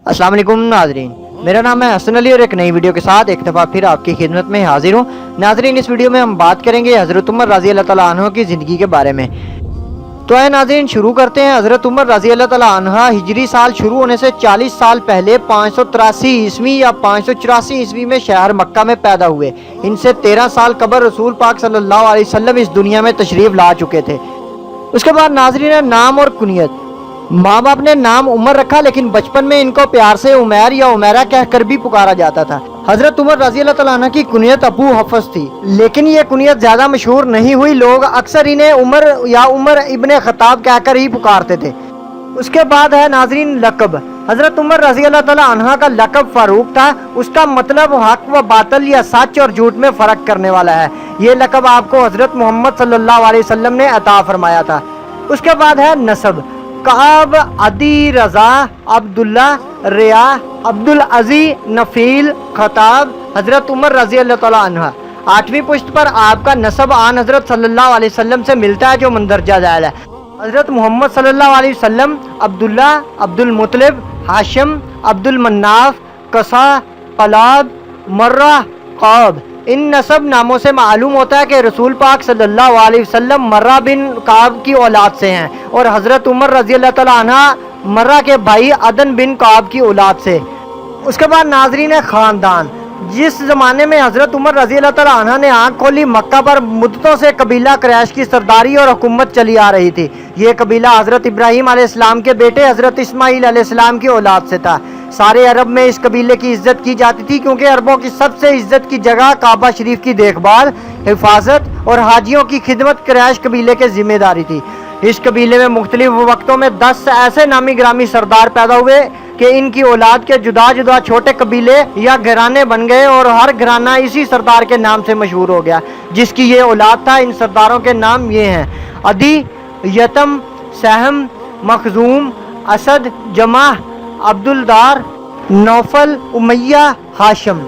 अस्सलाम वालेकुम नाजरीन, मेरा नाम है हसन अली और एक नई वीडियो के साथ एक दफ़ा फिर आपकी खिदमत में हाजिर हूँ। नाजरीन, इस वीडियो में हम बात करेंगे हज़रत उमर रज़ी अल्लाह तआला अन्हु की ज़िंदगी के बारे में। तो आए नाजरीन, शुरू करते हैं। हज़रत उमर रज़ी अल्लाह तआला अन्हा हिजरी साल शुरू होने से 40 साल पहले 583 ईस्वी या 584 ईस्वी में शहर मक्का में पैदा हुए। इनसे 13 साल कबल रसूल पाक सल्लल्लाहु अलैहि वसल्लम इस दुनिया में तशरीफ़ ला चुके थे। उसके बाद नाजरीन, नाम और कुनियत। माँ बाप ने नाम उमर रखा, लेकिन बचपन में इनको प्यार से उमैर या उमैरा कहकर भी पुकारा जाता था। हजरत उमर रज़ी अल्लाह तआला अन्हु की कुनियत अबू हफ्स थी, लेकिन ये कुनियत ज्यादा मशहूर नहीं हुई। लोग अक्सर इन्हें उमर या उमर इब्ने खत्ताब कहकर ही पुकारते थे। उसके बाद है नाजरीन लक़ब। हजरत उमर रज़ी अल्लाह तआला अन्हु का लक़ब फारूक था। उसका मतलब हक व बातिल या सच और झूठ में फ़र्क करने वाला है। ये लक़ब आपको हजरत मोहम्मद सल्लल्लाहु अलैहि वसल्लम ने अता फरमाया था। उसके बाद है नसब। काब, अदी, रज़ा, अब्दुल्ला, रिया, अब्दुल अजी, नफील, खताब, हजरत उमर रज़ी अल्लाह तआला अन्हु। 8वीं पुश्त पर आपका नसब आन हजरत सल्लल्लाहु अलैहि वसल्लम से मिलता है, जो मंदरजा ज़ैल है। हजरत मोहम्मद सल्लल्लाहु अलैहि वसल्लम, अब्दुल्ला, अब्दुल मुत्तलिब, हाशिम, अब्दुल मन्नाफ, कसा, कलाब, मर्रा, काब। इन नसब नामों से मालूम होता है कि रसूल पाक सल्लल्लाहु अलैहि वसल्लम मर्रा बिन काब की औलाद से हैं और हज़रत उमर रज़ी अल्लाह तआला अन्हु मर्रा के भाई अदन बिन काब की औलाद से। उसके बाद नाजरीन है ख़ानदान। जिस ज़माने में हज़रत उमर रज़ी अल्लाह तआला अन्हु ने आँख खोली, मक्का पर मुद्दतों से कबीला कुरैश की सरदारी और हुकूमत चली आ रही थी। ये कबीला हज़रत इब्राहीम अलैहिस्सलाम के बेटे हज़रत इस्माईल अलैहिस्सलाम की औलाद से था। सारे अरब में इस कबीले की इज्जत की जाती थी, क्योंकि अरबों की सबसे इज्जत की जगह काबा शरीफ की देखभाल, हिफाजत और हाजियों की खिदमत कुरैश कबीले के जिम्मेदारी थी। इस कबीले में मुख्तलिफ वक्तों में 10 ऐसे नामी ग्रामी सरदार पैदा हुए कि इनकी औलाद के जुदा जुदा छोटे कबीले या घराने बन गए और हर घराना इसी सरदार के नाम से मशहूर हो गया, जिसकी ये औलाद था। इन सरदारों के नाम ये हैं: अदी, यतम, सहम, मखजूम, असद, जमा, अब्दुलदार, नौफल, उमैया, हाशिम।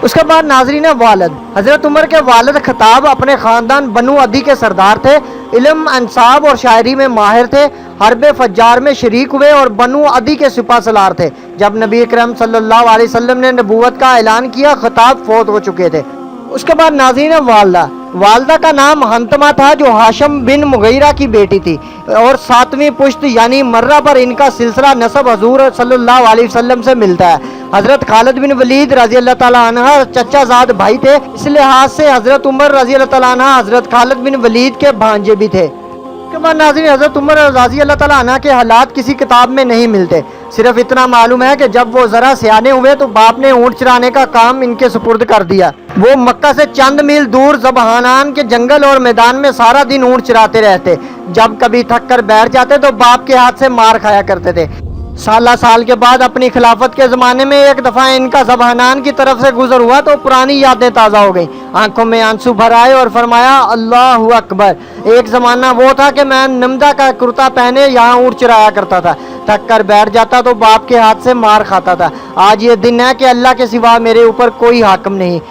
उसके बाद नाजरीन वालिद। हज़रत उमर के वालिद खताब अपने ख़ानदान बनु अदी के सरदार थे। इल्म, अंसाब और शायरी में माहिर थे। हरब फज्जार में शरीक हुए और बनु अदी के सिपा सलार थे। जब नबी अकरम सल्लल्लाहु अलैहि वसल्लम ने नबूवत का ऐलान किया, खताब फौत हो चुके थे। उसके बाद नाज़रीन वालदा। वालदा का नाम हंतमा था, जो हाशिम बिन मुगीरा की बेटी थी और 7वीं पुश्त यानी मर्रा पर इनका सिलसिला नसब हजूर सल्लल्लाहु अलैहि वसल्लम से मिलता है। हजरत खालिद बिन वलीद रज़ी अल्लाह तआला अन्हु चचाजाद भाई थे। इस लिहाज से हजरत उमर रज़ी अल्लाह तआला अन्हु हजरत खालिद बिन वलीद के भांजे भी थे। उसके बाद नाज़रीन हजरत उमर रज़ी अल्लाह तआला अन्हु के हालात किसी किताब में नहीं मिलते। सिर्फ इतना मालूम है कि जब वो ज़रा सियाने हुए तो बाप ने ऊँट चराने का काम इनके सुपुर्द कर दिया। वो मक्का से चंद मील दूर ज़बहानान के जंगल और मैदान में सारा दिन ऊँट चराते रहते। जब कभी थक कर बैठ जाते तो बाप के हाथ से मार खाया करते थे। साल के बाद अपनी खिलाफत के ज़माने में एक दफ़ा इनका ज़बहानान की तरफ से गुजर हुआ तो पुरानी यादें ताज़ा हो गई। आंखों में आंसू भर आए और फरमाया, अल्लाहु अकबर। एक ज़माना वो था कि मैं नमदा का कुर्ता पहने यहाँ ऊँट चराया करता था। थक कर बैठ जाता तो बाप के हाथ से मार खाता था। आज ये दिन है कि अल्लाह के सिवा मेरे ऊपर कोई हाकिम नहीं।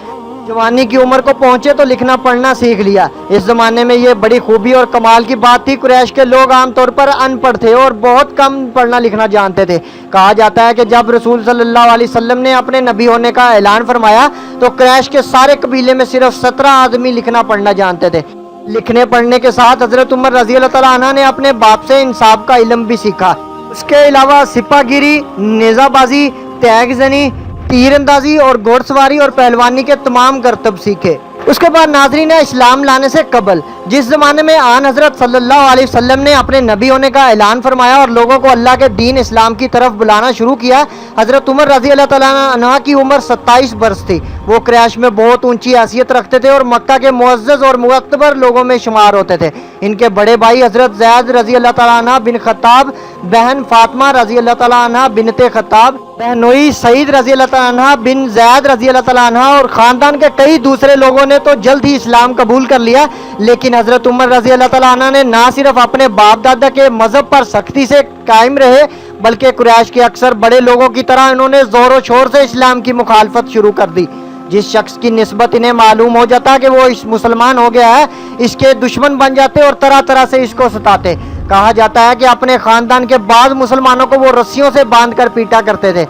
जवानी की उम्र को पहुंचे तो लिखना पढ़ना सीख लिया। इस ज़माने में ये बड़ी खूबी और कमाल की बात थी। कुरैश के लोग आमतौर पर अनपढ़ थे और बहुत कम पढ़ना लिखना जानते थे। कहा जाता है कि जब रसूल सल्लल्लाहु अलैहि वसल्लम ने अपने नबी होने का ऐलान फरमाया तो कुरैश के सारे कबीले में सिर्फ 17 आदमी लिखना पढ़ना जानते थे। लिखने पढ़ने के साथ हजरत उमर रज़ी अल्लाह तआला अन्हु ने अपने बाप से इंसाफ का इल्म भी सीखा। उसके अलावा सिपागिरी, नेज़ाबाजी, तैगजनी, तीरंदाजी और घोड़सवारी और पहलवानी के तमाम करतब सीखे। उसके बाद नाजरीन इस्लाम लाने से कबल जिस ज़माने में आन हज़रत सल्लल्लाहु अलैहि वसल्लम ने अपने नबी होने का ऐलान फरमाया और लोगों को अल्लाह के दीन इस्लाम की तरफ बुलाना शुरू किया, हज़रत उमर रज़ी अल्लाह तआला अन्हु की उम्र 27 बरस थी। वो कुरैश में बहुत ऊंची हैसियत रखते थे और मक्का के मुअज़्ज़ज़ और मुअत्तबर लोगों में शुमार होते थे। इनके बड़े भाई हज़रत ज़ैद रज़ी अल्लाह तआला अन्हा बिन खत्ताब, बहन फातिमा रज़ी अल्लाह तआला अन्हा बिनते खत्ताब, बहनोई सईद रज़ी अल्लाह तआला अन्हा बिन ज़ैद रज़ी अल्लाह तआला अन्हा और ख़ानदान के कई दूसरे लोगों ने तो जल्द ही इस्लाम कबूल कर लिया। लेकिन हज़रत उमर रज़ी अल्लाह तआला अन्हा ने ना सिर्फ अपने बाप दादा के मज़हब पर सख्ती से कायम रहे, बल्कि कुरैश के अक्सर बड़े लोगों की तरह इन्होंने ज़ोर व शोर से इस्लाम की मुखालफत शुरू कर दी। जिस शख्स की निस्बत इन्हें मालूम हो जाता कि वो इस मुसलमान हो गया है, इसके दुश्मन बन जाते और तरह तरह से इसको सताते। کہا جاتا ہے کہ اپنے خاندان کے بعض مسلمانوں کو وہ رسیوں سے باندھ کر پیٹا کرتے تھے۔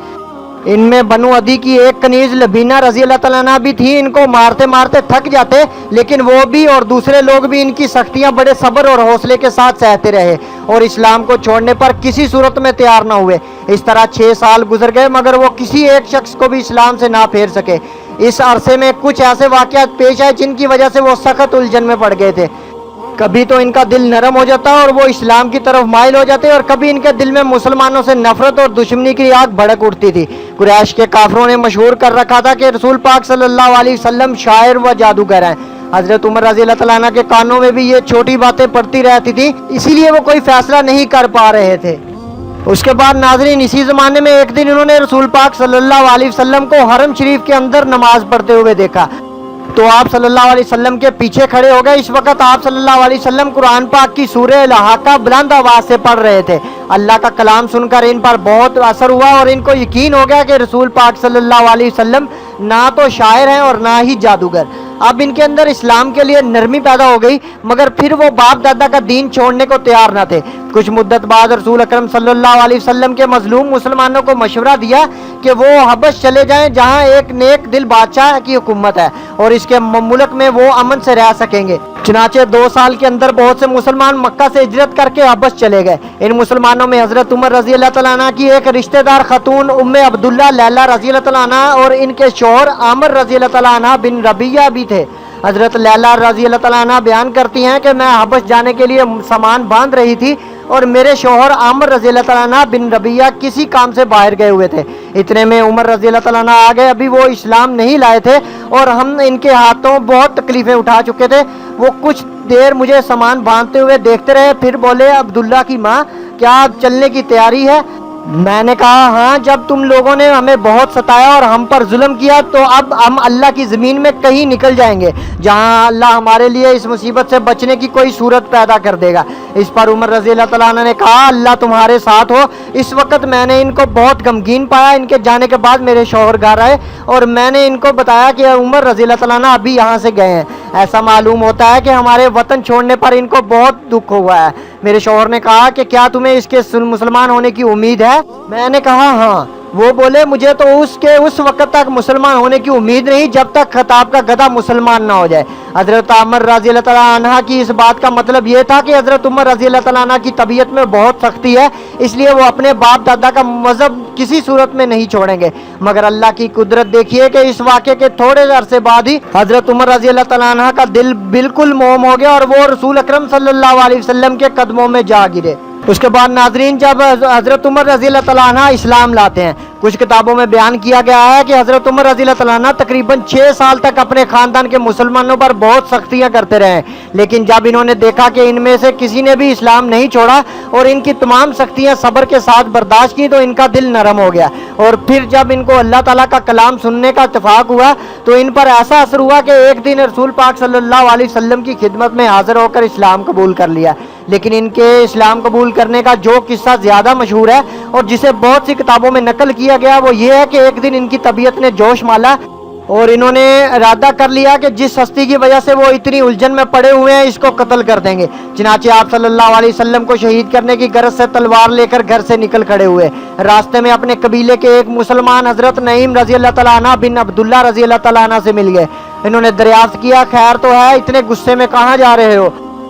ان میں بنو عدی کی ایک کنیز لبینہ رضی اللہ تعالیٰ عنہ بھی تھی۔ ان کو مارتے مارتے تھک جاتے، لیکن وہ بھی اور دوسرے لوگ بھی ان کی سختیاں بڑے صبر اور حوصلے کے ساتھ سہتے رہے اور اسلام کو چھوڑنے پر کسی صورت میں تیار نہ ہوئے۔ اس طرح 6 سال گزر گئے مگر وہ کسی ایک شخص کو بھی اسلام سے نہ پھیر سکے۔ اس عرصے میں کچھ ایسے واقعات پیش آئے جن کی وجہ سے وہ سخت الجھن میں پڑ گئے تھے۔ کبھی تو ان کا دل نرم ہو جاتا اور وہ اسلام کی طرف مائل ہو جاتے، اور کبھی ان کے دل میں مسلمانوں سے نفرت اور دشمنی کی آگ بھڑک اٹھتی تھی۔ قریش کے کافروں نے مشہور کر رکھا تھا کہ رسول پاک صلی اللہ علیہ وسلم شاعر و جادوگر ہیں۔ حضرت عمر رضی اللہ تعالیٰ عنہ کے کانوں میں بھی یہ چھوٹی باتیں پڑتی رہتی تھی، اسی لیے وہ کوئی فیصلہ نہیں کر پا رہے تھے۔ اس کے بعد ناظرین، اسی زمانے میں ایک دن انہوں نے رسول پاک صلی اللہ علیہ وسلم کو حرم شریف کے اندر نماز پڑھتے ہوئے دیکھا، تو آپ صلی اللہ علیہ وسلم کے پیچھے کھڑے ہو گئے۔ اس وقت آپ صلی اللہ علیہ وسلم قرآن پاک کی سورہ الحاقہ بلند آواز سے پڑھ رہے تھے۔ اللہ کا کلام سن کر ان پر بہت اثر ہوا اور ان کو یقین ہو گیا کہ رسول پاک صلی اللہ علیہ وسلم نہ تو شاعر ہیں اور نہ ہی جادوگر۔ اب ان کے اندر اسلام کے لیے نرمی پیدا ہو گئی، مگر پھر وہ باپ دادا کا دین چھوڑنے کو تیار نہ تھے۔ کچھ مدت بعد رسول اکرم صلی اللہ علیہ وسلم کے مظلوم مسلمانوں کو مشورہ دیا کہ وہ حبش چلے جائیں، جہاں ایک نیک دل بادشاہ کی حکومت ہے اور اس کے ملک میں وہ امن سے رہ سکیں گے۔ چنانچہ 2 سال کے اندر بہت سے مسلمان مکہ سے ہجرت کر کے حبش چلے گئے۔ ان مسلمانوں میں حضرت عمر رضی اللہ تعالیٰ عنہ کی ایک رشتہ دار خاتون ام عبداللہ لیلہ رضی اللہ تعالیٰ عنہ اور ان کے شوہر عامر رضی اللہ تعالیٰ عنہ بن ربیہ بھی تھے۔ حضرت لیلہ رضی اللہ تعالیٰ عنہ بیان کرتی ہیں کہ میں حبش جانے کے لیے سامان باندھ رہی تھی اور میرے شوہر عامر رضی اللہ تعالیٰ عنہ بن ربیہ کسی کام سے باہر گئے ہوئے تھے۔ اتنے میں عمر رضی اللہ تعالیٰ عنہ آ گئے۔ ابھی وہ اسلام نہیں لائے تھے اور ہم ان کے ہاتھوں بہت تکلیفیں اٹھا چکے تھے۔ وہ کچھ دیر مجھے سامان باندھتے ہوئے دیکھتے رہے، پھر بولے، عبداللہ کی ماں، کیا اب چلنے کی تیاری ہے؟ میں نے کہا، ہاں، جب تم لوگوں نے ہمیں بہت ستایا اور ہم پر ظلم کیا تو اب ہم اللہ کی زمین میں کہیں نکل جائیں گے جہاں اللہ ہمارے لیے اس مصیبت سے بچنے کی کوئی صورت پیدا کر دے گا۔ اس پر عمر رضی اللہ تعالیٰ عنہ نے کہا، اللہ تمہارے ساتھ ہو۔ اس وقت میں نے ان کو بہت غمگین پایا۔ ان کے جانے کے بعد میرے شوہر گھر آئے اور میں نے ان کو بتایا کہ عمر رضی اللہ تعالیٰ عنہ ابھی یہاں سے گئے ہیں۔ ایسا معلوم ہوتا ہے کہ ہمارے وطن چھوڑنے پر ان کو بہت دکھ ہوا ہے۔ میرے شوہر نے کہا کہ کیا تمہیں اس کے مسلمان ہونے کی امید ہے؟ میں نے کہا ہاں۔ وہ بولے، مجھے تو اس وقت تک مسلمان ہونے کی امید نہیں جب تک خطاب کا گدھا مسلمان نہ ہو جائے۔ حضرت عمر رضی اللہ تعالیٰ عنہ کی اس بات کا مطلب یہ تھا کہ حضرت عمر رضی اللہ تعالیٰ عنہ کی طبیعت میں بہت سختی ہے، اس لیے وہ اپنے باپ دادا کا مذہب کسی صورت میں نہیں چھوڑیں گے۔ مگر اللہ کی قدرت دیکھیے کہ اس واقعے کے تھوڑے عرصے بعد ہی حضرت عمر رضی اللہ تعالیٰ عنہ کا دل بالکل موم ہو گیا اور وہ رسول اکرم صلی اللہ علیہ وسلم کے قدموں میں جا گرے۔ اس کے بعد ناظرین، جب حضرت عمر رضی اللہ تعالیٰ عنہ اسلام لاتے ہیں، کچھ کتابوں میں بیان کیا گیا ہے کہ حضرت عمر رضی اللہ تعالیٰ عنہ تقریباً 6 سال تک اپنے خاندان کے مسلمانوں پر بہت سختیاں کرتے رہے، لیکن جب انہوں نے دیکھا کہ ان میں سے کسی نے بھی اسلام نہیں چھوڑا اور ان کی تمام سختیاں صبر کے ساتھ برداشت کی تو ان کا دل نرم ہو گیا۔ اور پھر جب ان کو اللہ تعالیٰ کا کلام سننے کا اتفاق ہوا تو ان پر ایسا اثر ہوا کہ ایک دن رسول پاک صلی اللہ علیہ وسلم کی خدمت میں حاضر ہو کر اسلام قبول کر لیا۔ لیکن ان کے اسلام قبول کرنے کا جو قصہ زیادہ مشہور ہے اور جسے بہت سی کتابوں میں نقل کیا گیا وہ یہ ہے کہ ایک دن ان کی طبیعت نے جوش مالا اور انہوں نے ارادہ کر لیا کہ جس ہستی کی وجہ سے وہ اتنی الجھن میں پڑے ہوئے ہیں اس کو قتل کر دیں گے۔ چنانچہ آپ صلی اللہ علیہ وسلم کو شہید کرنے کی غرض سے تلوار لے کر گھر سے نکل کھڑے ہوئے۔ راستے میں اپنے قبیلے کے ایک مسلمان حضرت نعیم رضی اللہ تعالیٰ عنہ بن عبداللہ رضی اللہ تعالیٰ عنہ سے مل گئے۔ انہوں نے دریافت کیا، خیر تو ہے، اتنے غصے میں کہاں جا رہے ہو؟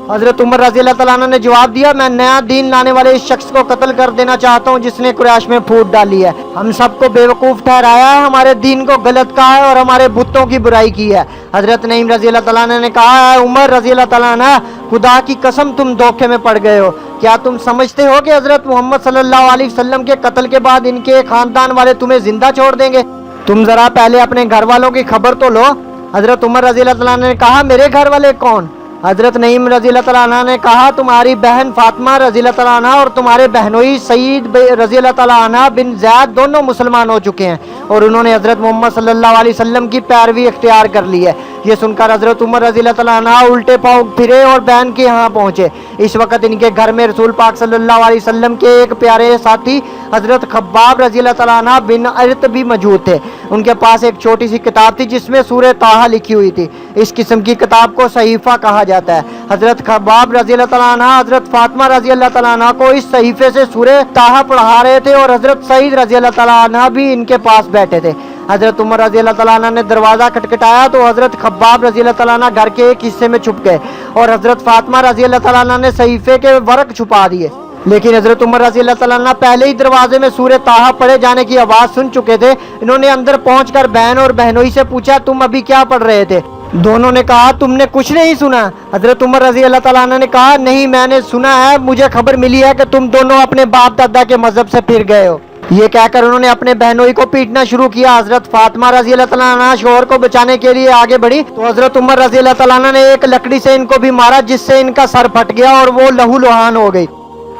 حضرت عمر رضی اللہ تعالیٰ عنہ نے جواب دیا، میں نیا دین لانے والے اس شخص کو قتل کر دینا چاہتا ہوں جس نے قریش میں پھوٹ ڈالی ہے۔ ہم سب کو بیوقوف ٹھہرایا ہے، ہمارے دین کو غلط کہا ہے اور ہمارے بتوں کی برائی کی ہے۔ حضرت نعیم رضی اللہ تعالیٰ عنہ نے کہا، اے عمر رضی اللہ تعالیٰ عنہ، خدا کی قسم تم دھوکے میں پڑ گئے ہو۔ کیا تم سمجھتے ہو کہ حضرت محمد صلی اللہ علیہ وسلم کے قتل کے بعد ان کے خاندان والے تمہیں زندہ چھوڑ دیں گے؟ تم ذرا پہلے اپنے گھر والوں کی خبر تو لو۔ حضرت عمر رضی اللہ تعالیٰ عنہ نے کہا، میرے گھر والے کون؟ حضرت نعیم رضی اللہ تعالیٰ عنہ نے کہا، تمہاری بہن فاطمہ رضی اللہ تعالیٰ عنہ اور تمہارے بہنوئی سعید رضی اللہ تعالیٰ عنہ بن زید دونوں مسلمان ہو چکے ہیں اور انہوں نے حضرت محمد صلی اللہ علیہ وسلم کی پیروی اختیار کر لی ہے۔ یہ سن کر حضرت عمر رضی اللہ تعالیٰ عنہ الٹے پاؤں پھرے اور بہن کے یہاں پہنچے۔ اس وقت ان کے گھر میں رسول پاک صلی اللہ علیہ وسلم کے ایک پیارے ساتھی حضرت خباب رضی اللہ تعالیٰ عنہ بن ارت بھی موجود تھے۔ ان کے پاس ایک چھوٹی سی کتاب تھی جس میں سورہ طٰہٰ لکھی ہوئی تھی۔ اس قسم کی کتاب کو صحیفہ کہا जाता है। हजरत खब्बाब रजी अल्लाह तआला अन्हा हजरत फातिमा रजी अल्लाह तआला अन्हा को इस सहीफे से सूरह ताहा पढ़ा रहे थे और हजरत सईद रजी अल्लाह तआला अन्हा भी इनके पास बैठे थे। हजरत उमर रजी अल्लाह तआला अन्हा ने दरवाज़ा खटखटाया तो हजरत खब्बाब रजी अल्लाह तआला अन्हा घर के एक हिस्से में छुप गए और हजरत फातिमा रजी अल्लाह तआला अन्हा ने सहीफे के वर्क छुपा दिए। लेकिन हजरत उमर रजी अल्लाह तआला अन्हा पहले ही दरवाजे में सूरह ताहा पढ़े जाने की आवाज़ सुन चुके थे। इन्होंने अंदर पहुंचकर बहन और बहनोई से पूछा, तुम अभी क्या पढ़ रहे थे? दोनों ने कहा, तुमने कुछ नहीं सुना? हजरत उमर रजी अल्लाह तआला अन्हा ने कहा, नहीं, मैंने सुना है, मुझे खबर मिली है कि तुम दोनों अपने बाप दादा के मजहब से फिर गए हो। ये कहकर उन्होंने अपने बहनोई को पीटना शुरू किया। हजरत फातिमा रजी अल्लाह तआला अन्हा शोहर को बचाने के लिए आगे बढ़ी तो हजरत उमर रजी अल्लाह तआला अन्हा ने एक लकड़ी से इनको भी मारा, जिससे इनका सर फट गया और वो लहू लुहान हो गई।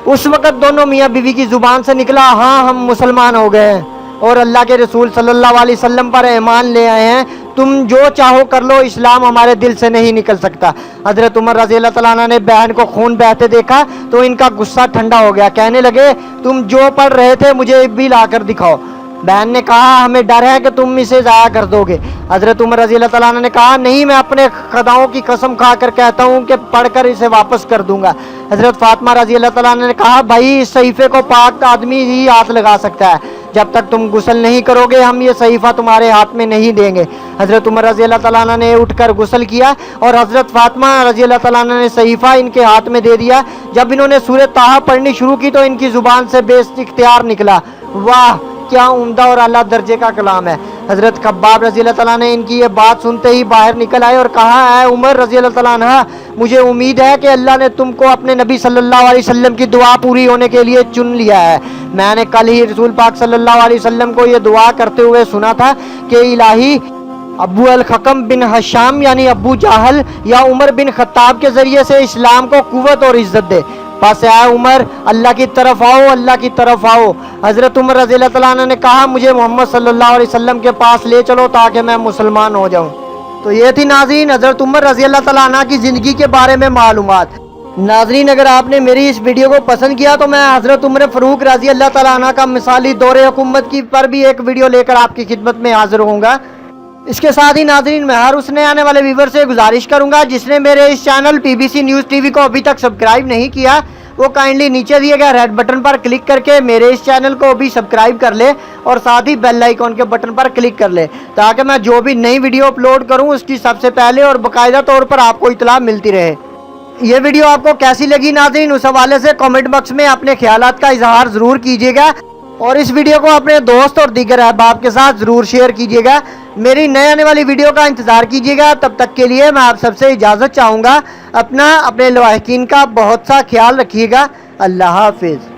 उस वक्त दोनों मियाँ बीवी की जुबान से निकला, हाँ, हम मुसलमान हो गए हैं और अल्लाह के रसूल सल्लल्लाहु अलैहि वसल्लम पर ईमान ले आए हैं। तुम जो चाहो कर लो, इस्लाम हमारे दिल से नहीं निकल सकता। हजरत उमर रजी अल्लाह तआला अन्हा ने बहन को खून बहते देखा तो इनका गुस्सा ठंडा हो गया। कहने लगे, तुम जो पढ़ रहे थे मुझे भी लाकर दिखाओ। बहन ने कहा, हमें डर है कि तुम इसे ज़ाया कर दोगे। हजरत उमर रजी अल्लाह तआला अन्हा ने कहा, नहीं, मैं अपने खदाओं की कसम खाकर कहता हूँ कि पढ़कर इसे वापस कर दूंगा। हजरत फातिमा रजी अल्लाह तआला अन्हा ने कहा, भाई, इस सहीफे को पाक आदमी ही हाथ लगा सकता है, जब तक तुम गुस्ल नहीं करोगे हम ये सहीफा तुम्हारे हाथ में नहीं देंगे। हजरत उमर रजी अल्लाह तआला अन्हा ने उठकर गुस्ल किया और हजरत फातिमा रजी अल्लाह तआला अन्हा ने सहीफा इनके हाथ में दे दिया। जब इन्होंने सूरह ताहा पढ़नी शुरू की तो इनकी जुबान से बेइख्तियार निकला, वाह, क्या उम्दा और आला दर्जे का कलाम है। हजरत खब्बाब रजी अल्लाह तआला ने इनकी ये बात सुनते ही बाहर निकल आए और कहा, है उमर रजी अल्लाह तआला अन्हा, मुझे उम्मीद है कि अल्लाह ने तुमको अपने नबी सल्लल्लाहु अलैहि वसल्लम की दुआ पूरी होने के लिए चुन लिया है। मैंने कल ही रसूल पाक सल्लल्लाहु अलैहि वसल्लम को ये दुआ करते हुए सुना था कि इलाही अबू अल खकम बिन हशाम यानी अबू जाहल या उमर बिन खत्ताब के जरिए से इस्लाम को कुव्वत और इज्जत दे। बस आए उमर, अल्लाह की तरफ आओ, अल्लाह की तरफ आओ। हजरत उमर रज़ी अल्लाह तआला अन्हु ने कहा, मुझे मोहम्मद सल्लल्लाहु अलैहि वसल्लम के पास ले चलो ताकि मैं मुसलमान हो जाऊं। तो ये थी नाज़रीन हजरत उमर रज़ी अल्लाह तआला अन्हु की ज़िंदगी के बारे में मालूमात। नाज़रीन, अगर आपने मेरी इस वीडियो को पसंद किया तो मैं हजरत उमर फ़ारूक रज़ी अल्लाह तआला अन्हु का मिसाली दौरे हुकूमत की पर भी एक वीडियो लेकर आपकी खिदमत में हाजिर होऊंगा। इसके साथ ही नाज़रीन, मैं हर उसने आने वाले व्यूवर से गुजारिश करूंगा जिसने मेरे इस चैनल PBC न्यूज़ TV को अभी तक सब्सक्राइब नहीं किया, वो काइंडली नीचे दिए गए रेड बटन पर क्लिक करके मेरे इस चैनल को भी सब्सक्राइब कर ले और साथ ही बेल आइकॉन के बटन पर क्लिक कर ले ताकि मैं जो भी नई वीडियो अपलोड करूं उसकी सबसे पहले और बाकायदा तौर पर आपको इतला मिलती रहे। ये वीडियो आपको कैसी लगी नाज़रीन, उस हवाले से कमेंट बॉक्स में अपने ख्यालात का इजहार ज़रूर कीजिएगा और इस वीडियो को अपने दोस्त और दीगर अहबाब के साथ ज़रूर शेयर कीजिएगा। मेरी नए आने वाली वीडियो का इंतज़ार कीजिएगा। तब तक के लिए मैं आप सबसे इजाज़त चाहूँगा। अपने लवाहिकीन का बहुत सा ख्याल रखिएगा। अल्लाह हाफिज़।